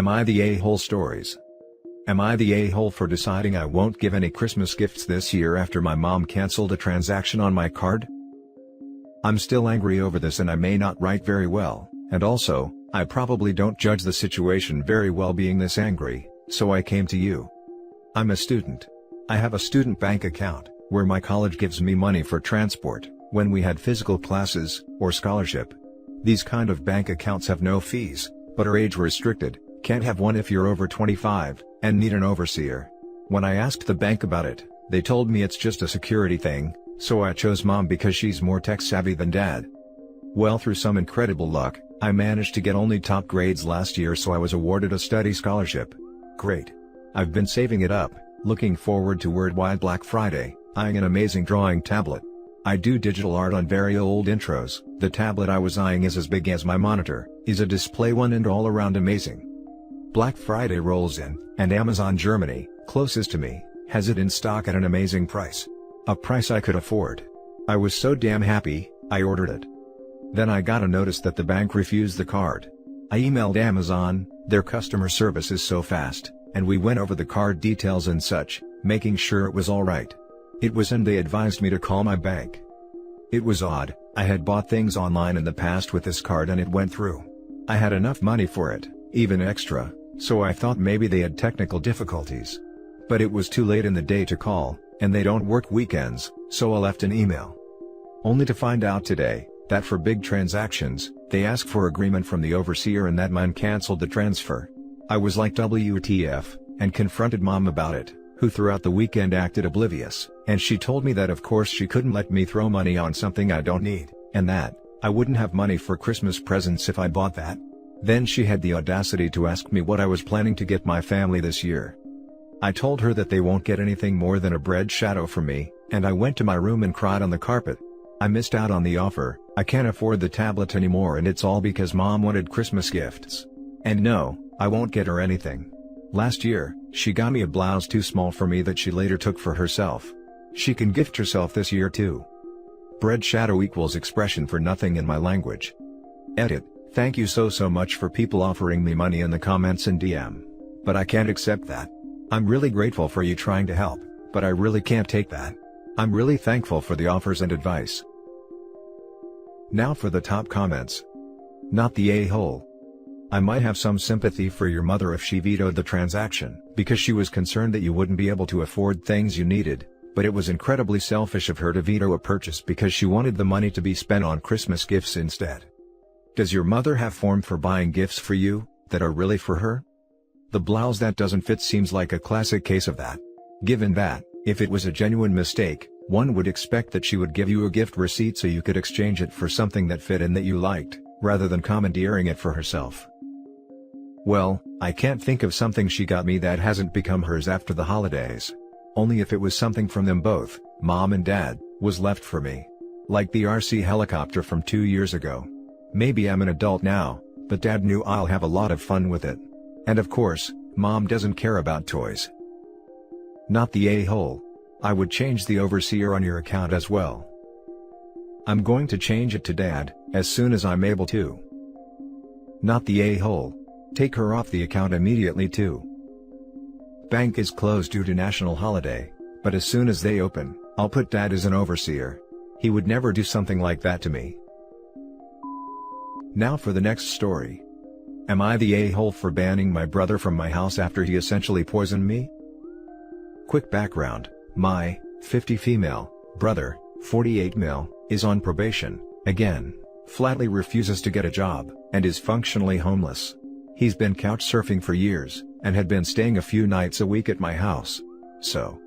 Am I the a-hole stories? Am I the a-hole for deciding I won't give any Christmas gifts this year after my mom canceled a transaction on my card? I'm still angry over this and I may not write very well, and also, I probably don't judge the situation very well being this angry, so I came to you. I'm a student. I have a student bank account, where my college gives me money for transport, when we had physical classes, or scholarship. These kind of bank accounts have no fees, but are age restricted, can't have one if you're over 25, and need an overseer. When I asked the bank about it, they told me it's just a security thing, so I chose mom because she's more tech savvy than dad. Well, through some incredible luck, I managed to get only top grades last year, so I was awarded a study scholarship. Great. I've been saving it up, looking forward to Worldwide Black Friday, eyeing an amazing drawing tablet. I do digital art on very old intros. The tablet I was eyeing is as big as my monitor, is a display one and all around amazing. Black Friday rolls in, and Amazon Germany, closest to me, has it in stock at an amazing price. A price I could afford. I was so damn happy, I ordered it. Then I got a notice that the bank refused the card. I emailed Amazon, their customer service is so fast, and we went over the card details and such, making sure it was alright. It was, and they advised me to call my bank. It was odd, I had bought things online in the past with this card and it went through. I had enough money for it, even extra, so I thought maybe they had technical difficulties. But it was too late in the day to call, and they don't work weekends, so I left an email. Only to find out today, that for big transactions, they ask for agreement from the overseer and that man canceled the transfer. I was like WTF, and confronted mom about it, who throughout the weekend acted oblivious, and she told me that of course she couldn't let me throw money on something I don't need, and that I wouldn't have money for Christmas presents if I bought that. Then she had the audacity to ask me what I was planning to get my family this year. I told her that they won't get anything more than a bread shadow from me, and I went to my room and cried on the carpet. I missed out on the offer, I can't afford the tablet anymore, and it's all because mom wanted Christmas gifts. And no, I won't get her anything. Last year, she got me a blouse too small for me that she later took for herself. She can gift herself this year too. Bread shadow equals expression for nothing in my language. Edit. Thank you so much for people offering me money in the comments and DM. But I can't accept that. I'm really grateful for you trying to help, but I really can't take that. I'm really thankful for the offers and advice. Now for the top comments. Not the a-hole. I might have some sympathy for your mother if she vetoed the transaction, because she was concerned that you wouldn't be able to afford things you needed, but it was incredibly selfish of her to veto a purchase because she wanted the money to be spent on Christmas gifts instead. Does your mother have form for buying gifts for you, that are really for her? The blouse that doesn't fit seems like a classic case of that. Given that, if it was a genuine mistake, one would expect that she would give you a gift receipt so you could exchange it for something that fit and that you liked, rather than commandeering it for herself. Well, I can't think of something she got me that hasn't become hers after the holidays. Only if it was something from them both, mom and dad, was left for me. Like the RC helicopter from 2 years ago. Maybe I'm an adult now, but dad knew I'll have a lot of fun with it. And of course, mom doesn't care about toys. Not the a-hole. I would change the overseer on your account as well. I'm going to change it to dad, as soon as I'm able to. Not the a-hole. Take her off the account immediately too. Bank is closed due to national holiday, but as soon as they open, I'll put dad as an overseer. He would never do something like that to me. Now for the next story. Am I the a-hole for banning my brother from my house after he essentially poisoned me? Quick background, my 50 female brother, 48 male, is on probation, again, flatly refuses to get a job, and is functionally homeless. He's been couch surfing for years, and had been staying a few nights a week at my house. So,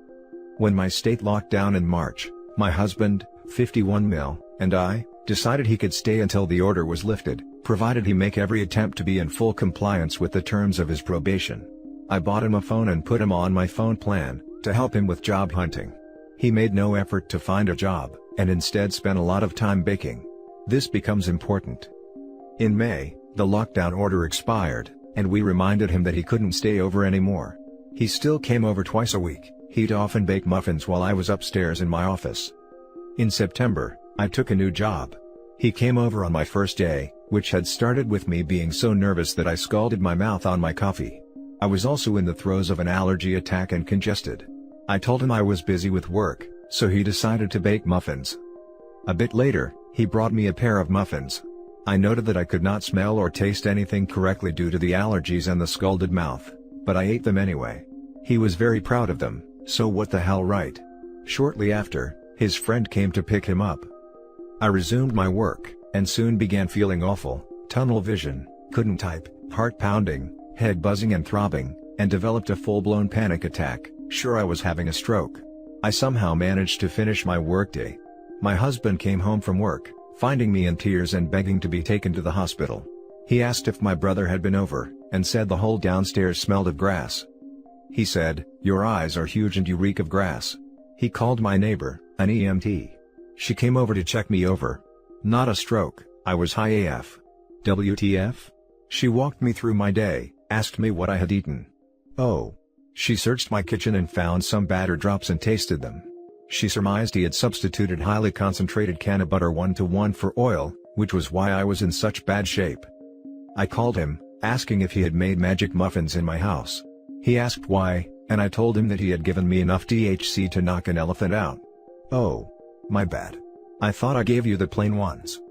when my state locked down in March, my husband, 51 male, and I, decided he could stay until the order was lifted, provided he make every attempt to be in full compliance with the terms of his probation. I bought him a phone and put him on my phone plan, to help him with job hunting. He made no effort to find a job, and instead spent a lot of time baking. This becomes important. In May, the lockdown order expired, and we reminded him that he couldn't stay over anymore. He still came over twice a week. He'd often bake muffins while I was upstairs in my office. In September, I took a new job. He came over on my first day, which had started with me being so nervous that I scalded my mouth on my coffee. I was also in the throes of an allergy attack and congested. I told him I was busy with work, so he decided to bake muffins. A bit later, he brought me a pair of muffins. I noted that I could not smell or taste anything correctly due to the allergies and the scalded mouth, but I ate them anyway. He was very proud of them, so what the hell, right? Shortly after, his friend came to pick him up. I resumed my work, and soon began feeling awful, tunnel vision, couldn't type, heart pounding, head buzzing and throbbing, and developed a full-blown panic attack, sure I was having a stroke. I somehow managed to finish my workday. My husband came home from work, finding me in tears and begging to be taken to the hospital. He asked if my brother had been over, and said the whole downstairs smelled of grass. He said, "Your eyes are huge and you reek of grass." He called my neighbor, an EMT. She came over to check me over. Not a stroke, I was high AF. WTF? She walked me through my day, asked me what I had eaten. Oh. She searched my kitchen and found some batter drops and tasted them. She surmised he had substituted highly concentrated can butter 1-to-1 for oil, which was why I was in such bad shape. I called him, asking if he had made magic muffins in my house. He asked why, and I told him that he had given me enough THC to knock an elephant out. Oh. My bad. I thought I gave you the plain ones.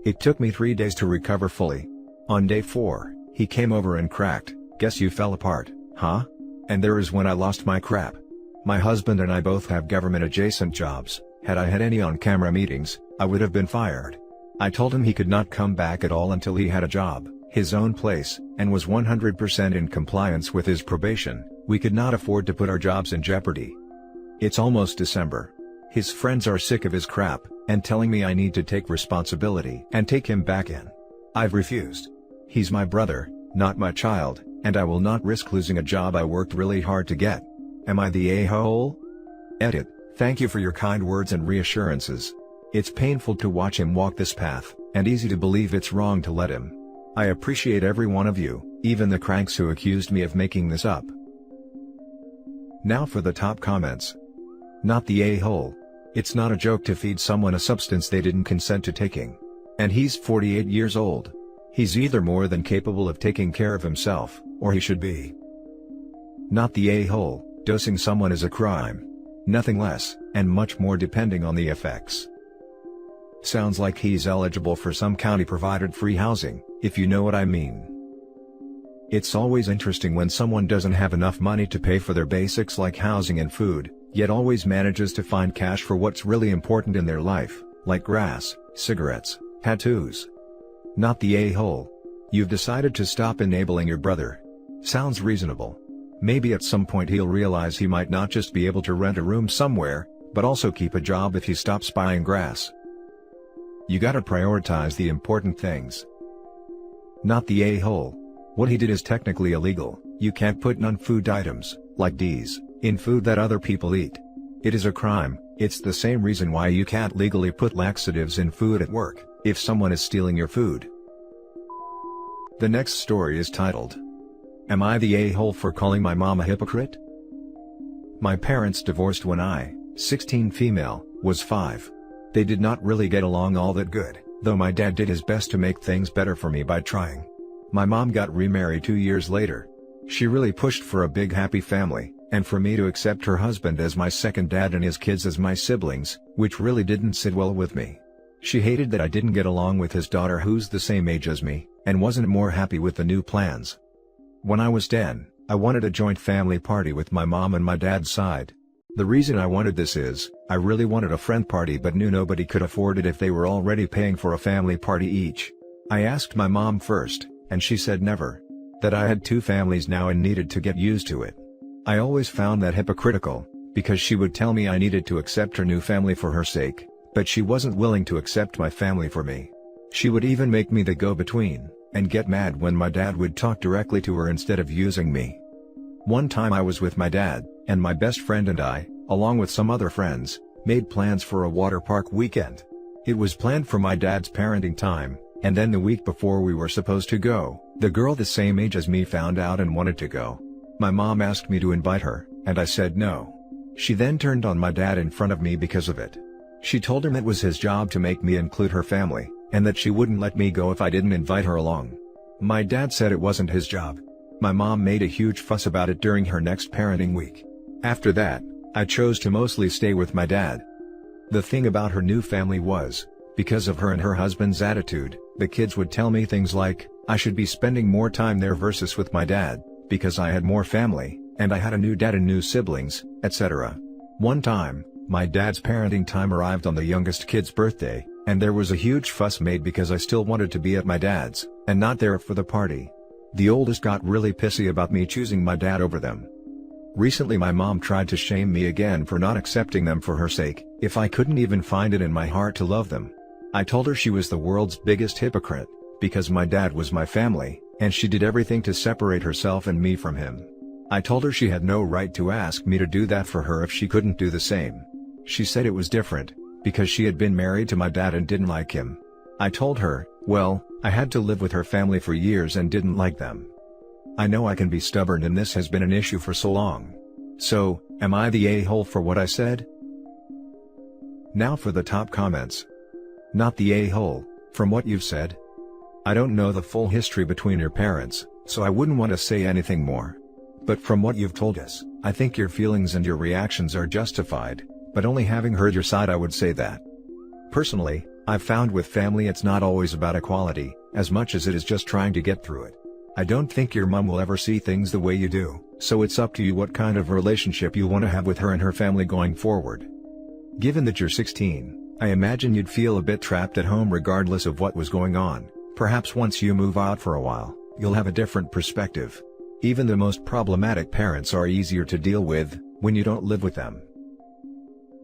It took me 3 days to recover fully. On day 4, he came over and cracked, "Guess you fell apart, huh?" And there is when I lost my crap. My husband and I both have government-adjacent jobs. Had I had any on-camera meetings, I would have been fired. I told him he could not come back at all until he had a job, his own place, and was 100% in compliance with his probation. We could not afford to put our jobs in jeopardy. It's almost December. His friends are sick of his crap, and telling me I need to take responsibility and take him back in. I've refused. He's my brother, not my child, and I will not risk losing a job I worked really hard to get. Am I the a-hole? Edit. Thank you for your kind words and reassurances. It's painful to watch him walk this path, and easy to believe it's wrong to let him. I appreciate every one of you, even the cranks who accused me of making this up. Now for the top comments. Not the a-hole. It's not a joke to feed someone a substance they didn't consent to taking. And he's 48 years old. He's either more than capable of taking care of himself, or he should be. Not the a-hole. Dosing someone is a crime. Nothing less, and much more depending on the effects. Sounds like he's eligible for some county-provided free housing, if you know what I mean. It's always interesting when someone doesn't have enough money to pay for their basics like housing and food, yet always manages to find cash for what's really important in their life, like grass, cigarettes, tattoos. Not the a-hole. You've decided to stop enabling your brother. Sounds reasonable. Maybe at some point he'll realize he might not just be able to rent a room somewhere, but also keep a job if he stops buying grass. You gotta prioritize the important things. Not the a-hole. What he did is technically illegal. You can't put non-food items, like D's, in food that other people eat. It is a crime. It's the same reason why you can't legally put laxatives in food at work, if someone is stealing your food. The next story is titled, "Am I the a-hole for calling my mom a hypocrite?" My parents divorced when I, 16 female, was 5. They did not really get along all that good, though my dad did his best to make things better for me by trying. My mom got remarried 2 years later. She really pushed for a big happy family, and for me to accept her husband as my second dad and his kids as my siblings, which really didn't sit well with me. She hated that I didn't get along with his daughter who's the same age as me, and wasn't more happy with the new plans. When I was 10, I wanted a joint family party with my mom and my dad's side. The reason I wanted this is, I really wanted a friend party but knew nobody could afford it if they were already paying for a family party each. I asked my mom first, and she said never. That I had 2 families now and needed to get used to it. I always found that hypocritical, because she would tell me I needed to accept her new family for her sake, but she wasn't willing to accept my family for me. She would even make me the go-between, and get mad when my dad would talk directly to her instead of using me. One time I was with my dad, and my best friend and I, along with some other friends, made plans for a water park weekend. It was planned for my dad's parenting time, and then the week before we were supposed to go, the girl the same age as me found out and wanted to go. My mom asked me to invite her, and I said no. She then turned on my dad in front of me because of it. She told him it was his job to make me include her family, and that she wouldn't let me go if I didn't invite her along. My dad said it wasn't his job. My mom made a huge fuss about it during her next parenting week. After that, I chose to mostly stay with my dad. The thing about her new family was, because of her and her husband's attitude, the kids would tell me things like, I should be spending more time there versus with my dad, because I had more family, and I had a new dad and new siblings, etc. One time, my dad's parenting time arrived on the youngest kid's birthday, and there was a huge fuss made because I still wanted to be at my dad's, and not there for the party. The oldest got really pissy about me choosing my dad over them. Recently my mom tried to shame me again for not accepting them for her sake, if I couldn't even find it in my heart to love them. I told her she was the world's biggest hypocrite, because my dad was my family, and she did everything to separate herself and me from him. I told her she had no right to ask me to do that for her if she couldn't do the same. She said it was different, because she had been married to my dad and didn't like him. I told her, well, I had to live with her family for years and didn't like them. I know I can be stubborn and this has been an issue for so long. So, am I the a-hole for what I said? Now for the top comments. Not the a-hole, from what you've said. I don't know the full history between your parents, so I wouldn't want to say anything more. But from what you've told us, I think your feelings and your reactions are justified, but only having heard your side I would say that. Personally, I've found with family it's not always about equality, as much as it is just trying to get through it. I don't think your mom will ever see things the way you do, so it's up to you what kind of relationship you want to have with her and her family going forward. Given that you're 16, I imagine you'd feel a bit trapped at home regardless of what was going on. Perhaps once you move out for a while, you'll have a different perspective. Even the most problematic parents are easier to deal with, when you don't live with them.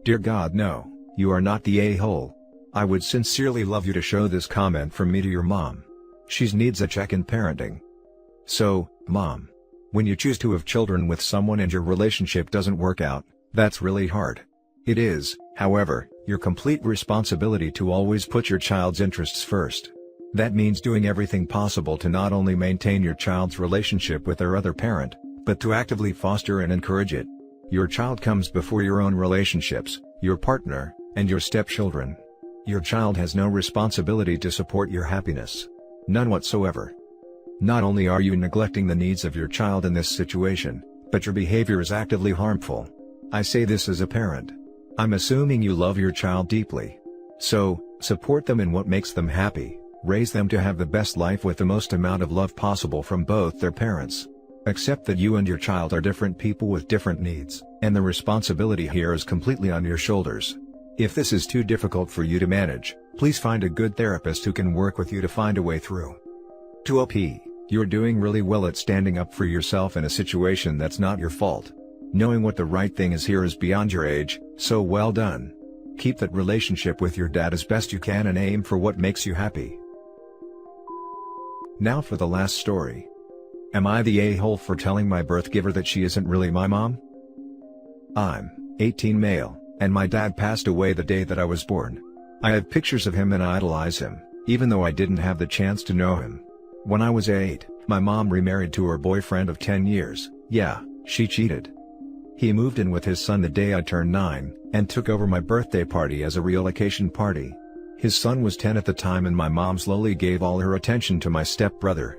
Dear God, no, you are not the a-hole. I would sincerely love you to show this comment from me to your mom. She needs a check in parenting. So, Mom, when you choose to have children with someone and your relationship doesn't work out, that's really hard. It is, however, your complete responsibility to always put your child's interests first. That means doing everything possible to not only maintain your child's relationship with their other parent, but to actively foster and encourage it. Your child comes before your own relationships, your partner, and your stepchildren. Your child has no responsibility to support your happiness. None whatsoever. Not only are you neglecting the needs of your child in this situation, but your behavior is actively harmful. I say this as a parent. I'm assuming you love your child deeply. So, support them in what makes them happy, raise them to have the best life with the most amount of love possible from both their parents. Accept that you and your child are different people with different needs, and the responsibility here is completely on your shoulders. If this is too difficult for you to manage, please find a good therapist who can work with you to find a way through. 2OP, you're doing really well at standing up for yourself in a situation that's not your fault. Knowing what the right thing is here is beyond your age, so well done. Keep that relationship with your dad as best you can and aim for what makes you happy. Now for the last story. Am I the a-hole for telling my birth giver that she isn't really my mom? I'm 18 male, and my dad passed away the day that I was born. I have pictures of him and I idolize him, even though I didn't have the chance to know him. When I was 8, my mom remarried to her boyfriend of 10 years, yeah, she cheated. He moved in with his son the day I turned 9, and took over my birthday party as a relocation party. His son was 10 at the time and my mom slowly gave all her attention to my stepbrother.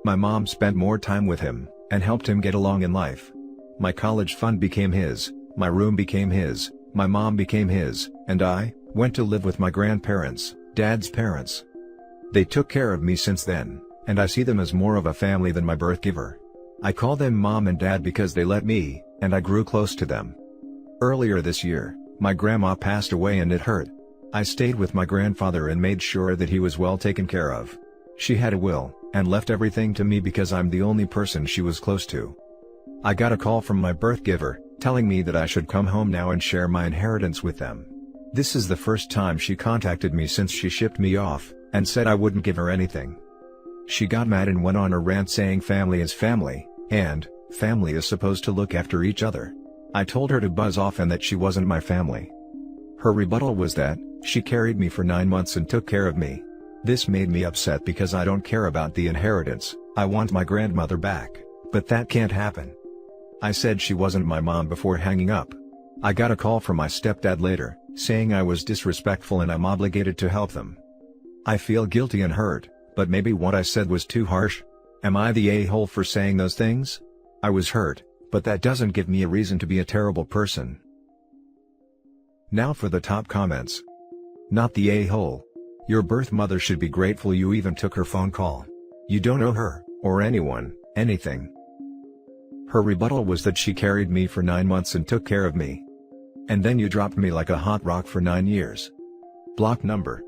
My mom spent more time with him, and helped him get along in life. My college fund became his, my room became his, my mom became his, and I went to live with my grandparents, Dad's parents. They took care of me since then, and I see them as more of a family than my birth giver. I call them Mom and Dad because they let me, and I grew close to them. Earlier this year, my grandma passed away and it hurt. I stayed with my grandfather and made sure that he was well taken care of. She had a will, and left everything to me because I'm the only person she was close to. I got a call from my birth giver, telling me that I should come home now and share my inheritance with them. This is the first time she contacted me since she shipped me off, and said I wouldn't give her anything. She got mad and went on a rant saying family is family, and family is supposed to look after each other. I told her to buzz off and that she wasn't my family. Her rebuttal was that she carried me for 9 months and took care of me. This made me upset because I don't care about the inheritance, I want my grandmother back, but that can't happen. I said she wasn't my mom before hanging up. I got a call from my stepdad later, saying I was disrespectful and I'm obligated to help them. I feel guilty and hurt, but maybe what I said was too harsh? Am I the a-hole for saying those things? I was hurt, but that doesn't give me a reason to be a terrible person. Now for the top comments. Not the a-hole. Your birth mother should be grateful you even took her phone call. You don't owe her, or anyone, anything. Her rebuttal was that she carried me for 9 months and took care of me. And then you dropped me like a hot rock for 9 years. Block number.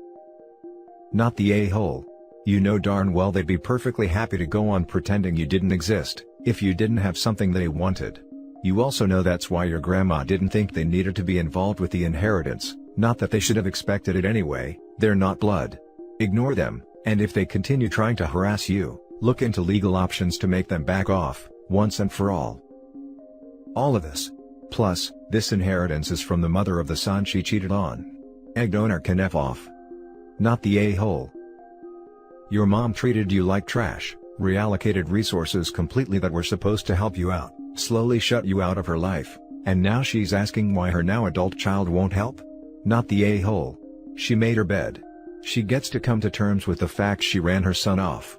Not the a-hole. You know darn well they'd be perfectly happy to go on pretending you didn't exist, if you didn't have something they wanted. You also know that's why your grandma didn't think they needed to be involved with the inheritance, not that they should have expected it anyway. They're not blood. Ignore them, and if they continue trying to harass you, look into legal options to make them back off, once and for all. All of this. Plus, this inheritance is from the mother of the son she cheated on. Egg donor can F off. Not the a-hole. Your mom treated you like trash, reallocated resources completely that were supposed to help you out, slowly shut you out of her life, and now she's asking why her now adult child won't help? Not the a-hole. She made her bed. She gets to come to terms with the fact she ran her son off.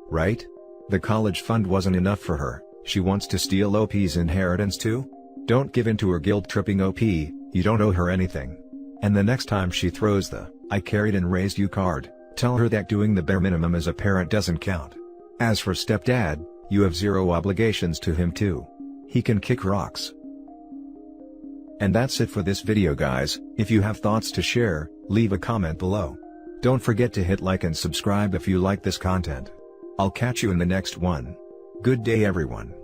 Right? The college fund wasn't enough for her, she wants to steal OP's inheritance too? Don't give in to her guilt-tripping OP, you don't owe her anything. And the next time she throws the "I carried and raised you" card, tell her that doing the bare minimum as a parent doesn't count. As for stepdad, you have zero obligations to him too. He can kick rocks. And that's it for this video guys. If you have thoughts to share, leave a comment below. Don't forget to hit like and subscribe if you like this content. I'll catch you in the next one. Good day everyone.